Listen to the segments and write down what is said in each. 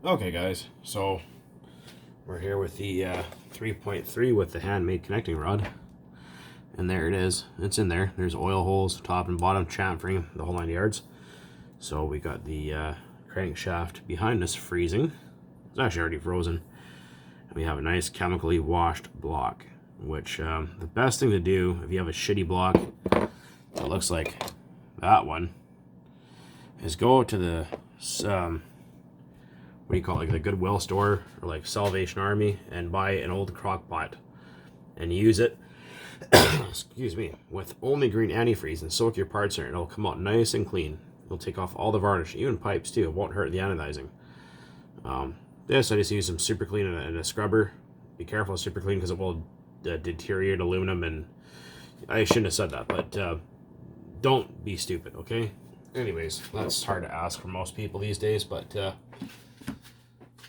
Okay guys, so we're here with the 3.3 with the handmade connecting rod. And there it is. It's in there. There's oil holes, top and bottom, chamfering, the whole 9 yards. So we got the crankshaft behind us freezing. It's actually already frozen. And we have a nice chemically washed block, which the best thing to do if you have a shitty block that looks like that one is go to the what do you call it, like the Goodwill store or like Salvation Army, and buy an old crock pot and use it excuse me, with only green antifreeze and soak your parts in it. It'll come out nice and clean. It'll take off all the varnish, even pipes too. It won't hurt the anodizing. This I just use some super clean and a scrubber. Be careful of super clean because it will deteriorate aluminum, and I shouldn't have said that, but don't be stupid, okay? Anyways, that's hard to ask for most people these days, but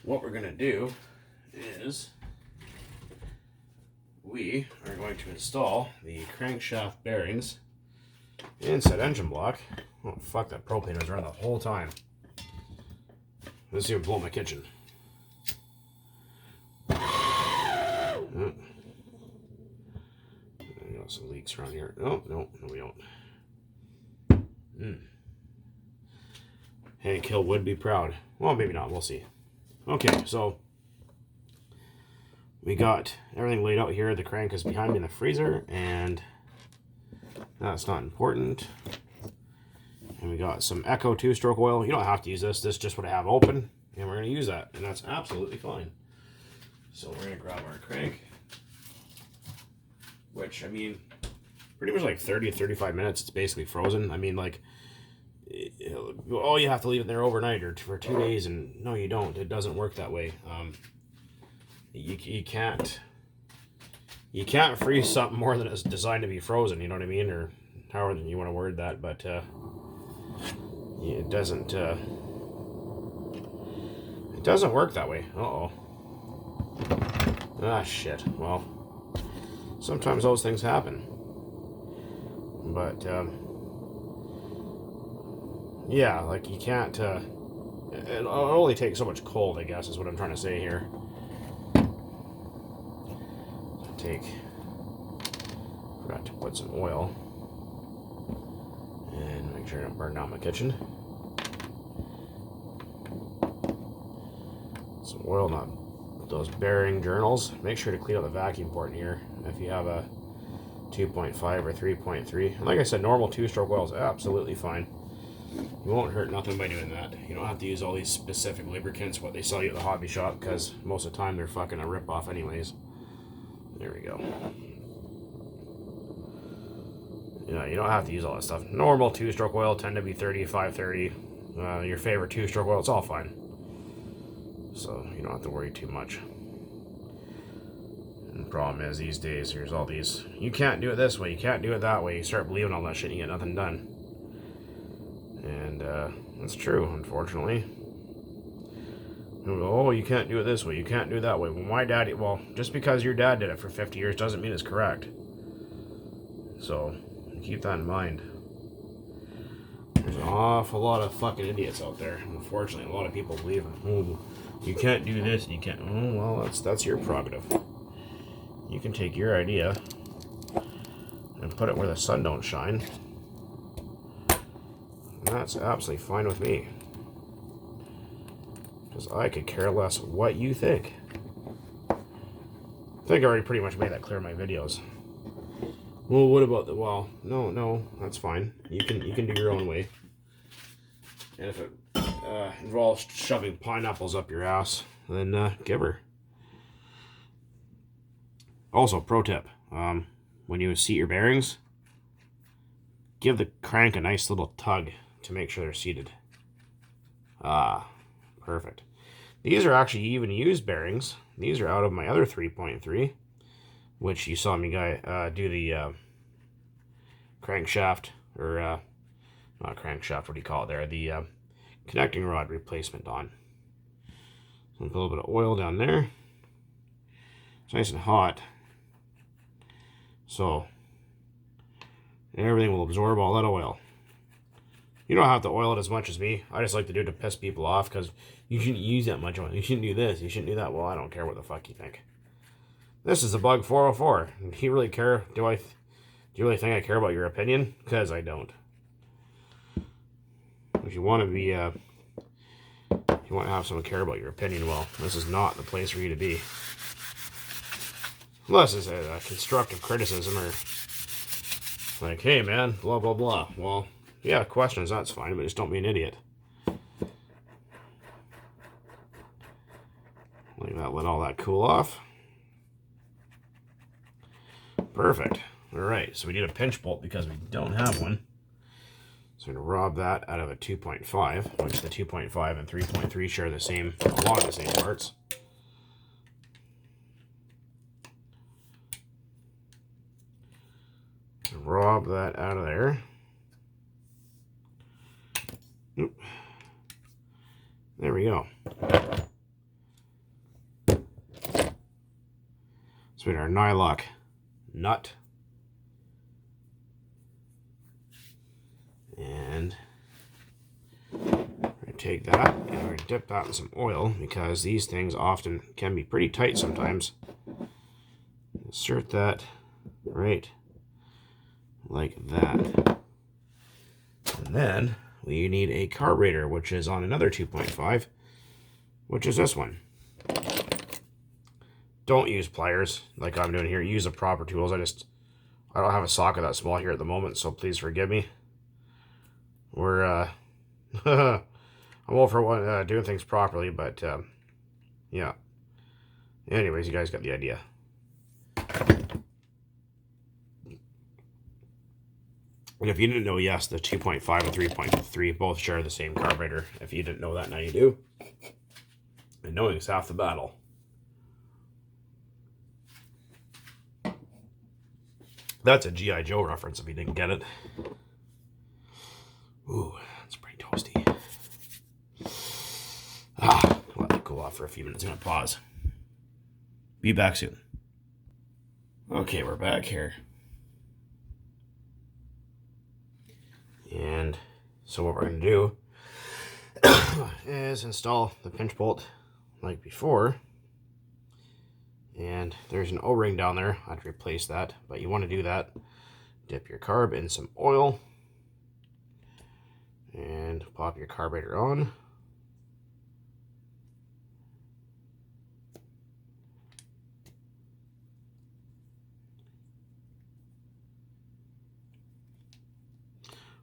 what we're gonna do is we are going to install the crankshaft bearings inside engine block. Oh fuck, that propane was running the whole time. This is gonna blow my kitchen. Oh. We got some leaks around here. Oh, no, we don't. Hank Hill would be proud. Well, maybe not, we'll see. Okay, so we got everything laid out here. The crank is behind me in the freezer, and that's not important. And we got some Echo 2-stroke oil. You don't have to use this. This is just what I have open, and we're going to use that, and that's absolutely fine. So we're going to grab our crank, which, I mean, pretty much like 30 to 35 minutes, it's basically frozen. I mean, like, oh, you have to leave it there overnight or for 2 days, and no, you don't. It doesn't work that way. You can't freeze something more than it's designed to be frozen, you know what I mean, or however you want to word that, but it doesn't work that way. Ah, shit. Well, sometimes those things happen, but yeah, like you can't it'll only take so much cold, I guess, is what I'm trying to say here. Forgot to put some oil and make sure I don't burn down my kitchen. Some oil, not those bearing journals. Make sure to clean out the vacuum port in here if you have a 2.5 or 3.3. And like I said, normal 2-stroke oil is absolutely fine. You won't hurt nothing by doing that. You don't have to use all these specific lubricants what they sell you at the hobby shop, because most of the time they're fucking a rip-off anyways. There we go. Yeah, you don't have to use all that stuff. Normal 2-stroke oil tend to be 35, 30. Your favorite 2-stroke oil, it's all fine. So you don't have to worry too much. And the problem is these days, there's all these, you can't do it this way, you can't do it that way. You start believing all that shit and you get nothing done. And that's true, unfortunately. Oh, you can't do it this way, you can't do it that way. Well, my daddy, well, just because your dad did it for 50 years doesn't mean it's correct. So, keep that in mind. There's an awful lot of fucking idiots out there. Unfortunately, a lot of people believe, oh, you can't do this, you can't. Oh, well, that's your prerogative. You can take your idea and put it where the sun don't shine. And that's absolutely fine with me. Because I could care less what you think. I think I already pretty much made that clear in my videos. Well, what about the, well, no, that's fine. You can do your own way. And if it involves shoving pineapples up your ass, then give her. Also, pro tip, when you seat your bearings, give the crank a nice little tug to make sure they're seated. Ah, perfect. These are actually even used bearings. These are out of my other 3.3, which you saw me do the crankshaft, or not crankshaft, what do you call it there? The connecting rod replacement on. So a little bit of oil down there. It's nice and hot. So everything will absorb all that oil. You don't have to oil it as much as me. I just like to do it to piss people off because you shouldn't use that much oil. You shouldn't do this. You shouldn't do that. Well, I don't care what the fuck you think. This is a Bug 404. Do you really care? Do you really think I care about your opinion? Because I don't. If you want to be, if you want to have someone care about your opinion, well, this is not the place for you to be. Unless it's a constructive criticism or like, hey man, blah blah blah. Well, yeah, questions, that's fine, but just don't be an idiot. Leave that, let all that cool off. Perfect. Alright, so we need a pinch bolt because we don't have one. So we're going to rob that out of a 2.5, which the 2.5 and 3.3 share the same, a lot of the same parts. Rob that out of there. Oop. There we go. So we got our nylock nut. And we're going to take that and we're going to dip that in some oil because these things often can be pretty tight sometimes. Insert that right like that. And then we need a carburetor, which is on another 2.5, which is this one. Don't use pliers like I'm doing here. Use the proper tools. I don't have a socket that small here at the moment, so please forgive me. We're I'm all for doing things properly, but yeah. Anyways, you guys got the idea. And if you didn't know, yes, the 2.5 and 3.3 both share the same carburetor. If you didn't know that, now you do. And knowing is half the battle. That's a G.I. Joe reference if you didn't get it. Ooh, that's pretty toasty. I'll let that cool off for a few minutes. I'm going to pause. Be back soon. Okay, we're back here. And so what we're going to do is install the pinch bolt like before. And there's an O-ring down there. I have to replace that, but you want to do that. Dip your carb in some oil and pop your carburetor on.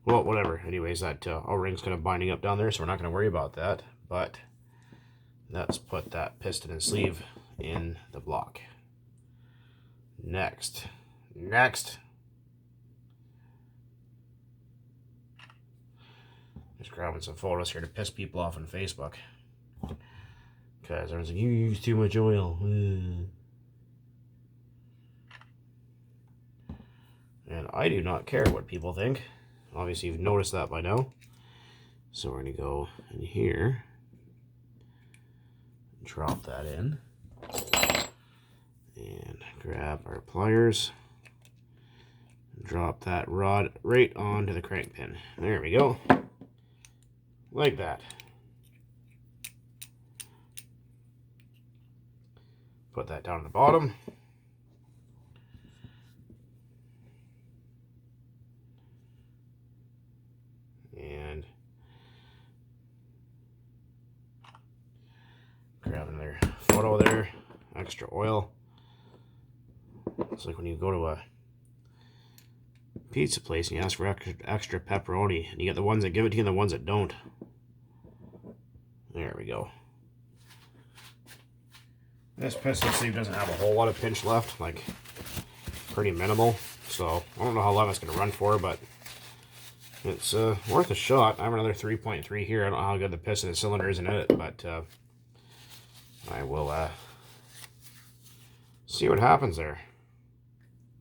Well, whatever. Anyways, that O-ring's kind of binding up down there, so we're not going to worry about that. But let's put that piston and sleeve in the block. Next. Just grabbing some photos here to piss people off on Facebook. Because everyone's like, you use too much oil. And I do not care what people think. Obviously, you've noticed that by now. So we're going to go in here. Drop that in. And grab our pliers. Drop that rod right onto the crank pin. There we go. Like that. Put that down at the bottom. And grab another photo there. Extra oil. It's like when you go to a pizza place and you ask for extra pepperoni, and you get the ones that give it to you and the ones that don't. There we go. This piston sleeve doesn't have a whole lot of pinch left, like pretty minimal. So I don't know how long it's going to run for, but it's worth a shot. I have another 3.3 here. I don't know how good the piston and cylinder is in it, but I will see what happens there.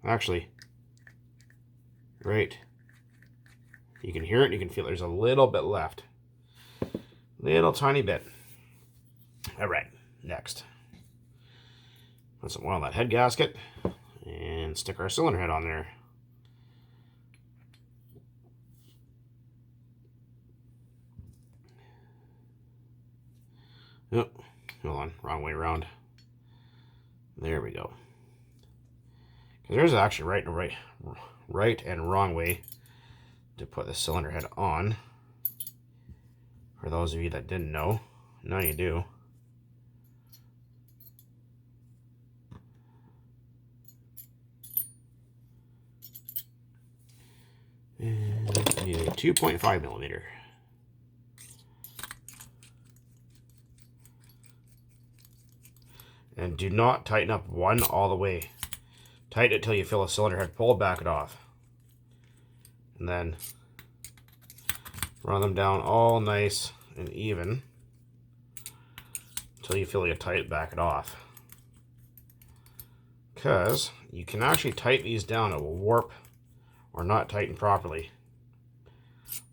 Actually, right. You can hear it, and you can feel it. There's a little bit left. Little tiny bit. Alright, next. Put some oil on that head gasket and stick our cylinder head on there. Oh, hold on, wrong way around. There we go. Because there's actually right and wrong way to put the cylinder head on. For those of you that didn't know, now you do. And you need a 2.5 millimeter. And do not tighten up one all the way. Tighten it till you feel the cylinder head pull, back it off. And then run them down all nice and even until you feel you tight, back it off. Because you can actually tighten these down, it will warp or not tighten properly.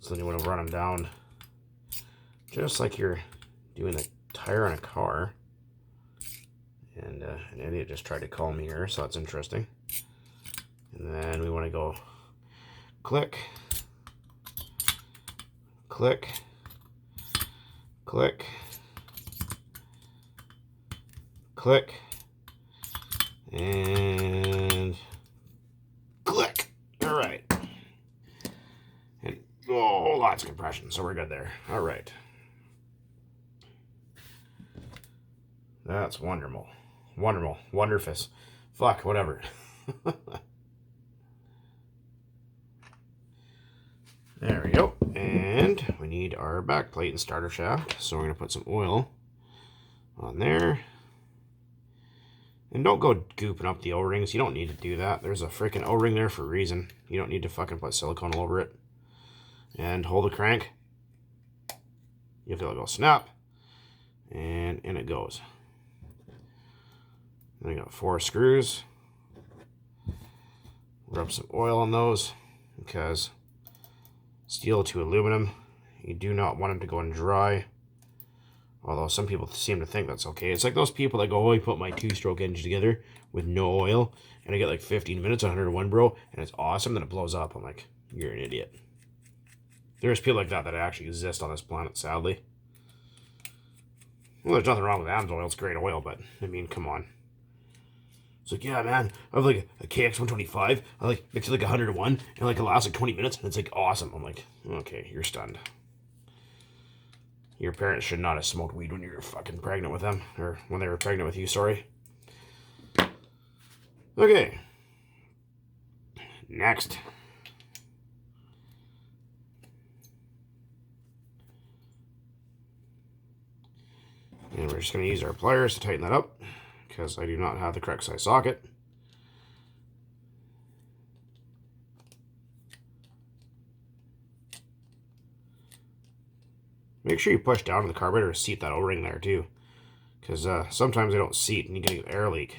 So then you want to run them down just like you're doing a tire on a car. And an idiot just tried to call me here, so that's interesting. And then we want to go click, click, click, click, and click. All right. And oh, lots of compression, so we're good there. All right. That's wonderful. Wonderful. Wonderful. Fuck, whatever. There we go. And we need our back plate and starter shaft. So we're going to put some oil on there. And don't go gooping up the O-rings. You don't need to do that. There's a freaking O-ring there for a reason. You don't need to fucking put silicone all over it. And hold the crank. You'll feel it go snap. And in it goes. Then I got 4 screws. Rub some oil on those because steel to aluminum, you do not want them to go in dry. Although some people seem to think that's okay. It's like those people that go, oh, I put my 2-stroke engine together with no oil and I get like 15 minutes, 101, bro, and it's awesome, then it blows up. I'm like, you're an idiot. There's people like that actually exist on this planet, sadly. Well, there's nothing wrong with Amsoil. It's great oil, but I mean, come on. It's like, yeah, man, I have like a KX125. I like mix it like 101 and like it lasts like 20 minutes and it's like awesome. I'm like, okay, you're stunned. Your parents should not have smoked weed when you were fucking pregnant with them, or when they were pregnant with you, sorry. Okay. Next. And we're just going to use our pliers to tighten that up, because I do not have the correct size socket. Make sure you push down to the carburetor to seat that O-ring there too, because sometimes they don't seat and you get an air leak.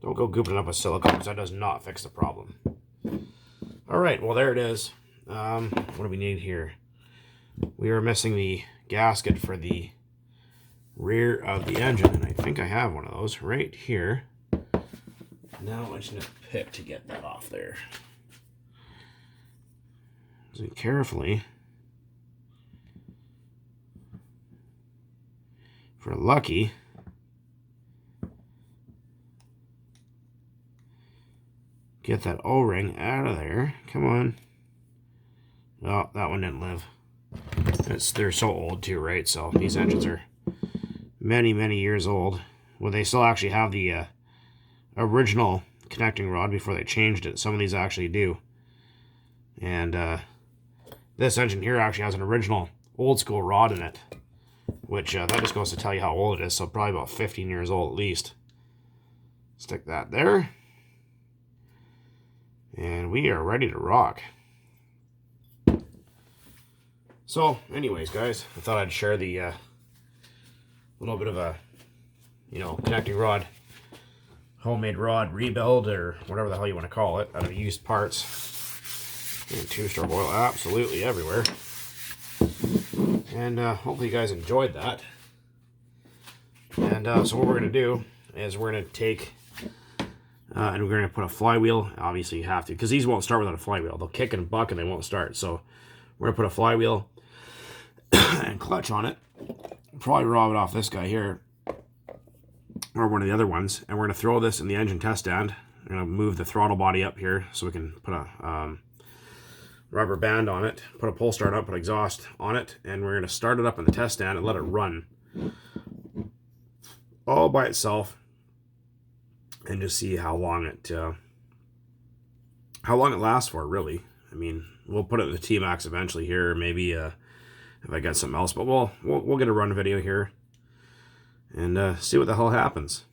Don't go gooping up with silicone, because that does not fix the problem. Alright, well there it is. What do we need here? We are missing the gasket for the rear of the engine, and I think I have one of those right here. Now I just need to pick to get that off there. So carefully, if we're lucky, get that O-ring out of there. Come on. Oh, that one didn't live. They're so old too, right? So these engines are many, many years old. Well, they still actually have the original connecting rod before they changed it. Some of these actually do. And this engine here actually has an original old school rod in it, which that just goes to tell you how old it is. So probably about 15 years old at least. Stick that there. And we are ready to rock. So anyways, guys, I thought I'd share the little bit of a, connecting rod, homemade rod rebuild, or whatever the hell you want to call it, out of used parts. And 2-stroke oil absolutely everywhere. And hopefully you guys enjoyed that. And so what we're going to do is we're going to take and we're going to put a flywheel. Obviously you have to, because these won't start without a flywheel. They'll kick and buck and they won't start. So we're going to put a flywheel and clutch on it. probably rob it off this guy here, or one of the other ones, and we're going to throw this in the engine test stand. I'm going to move the throttle body up here so we can put a rubber band on it, put a pull start up, put exhaust on it, and we're going to start it up in the test stand and let it run all by itself, and just see how long it lasts for, really. I mean, we'll put it in the T-Max eventually here, maybe if I get something else, but we'll get a run video here and see what the hell happens.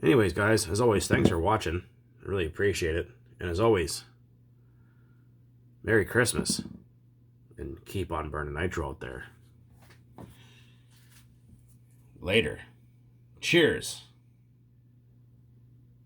Anyways, guys, as always, thanks for watching. I really appreciate it. And as always, Merry Christmas, and keep on burning nitro out there. Later. Cheers.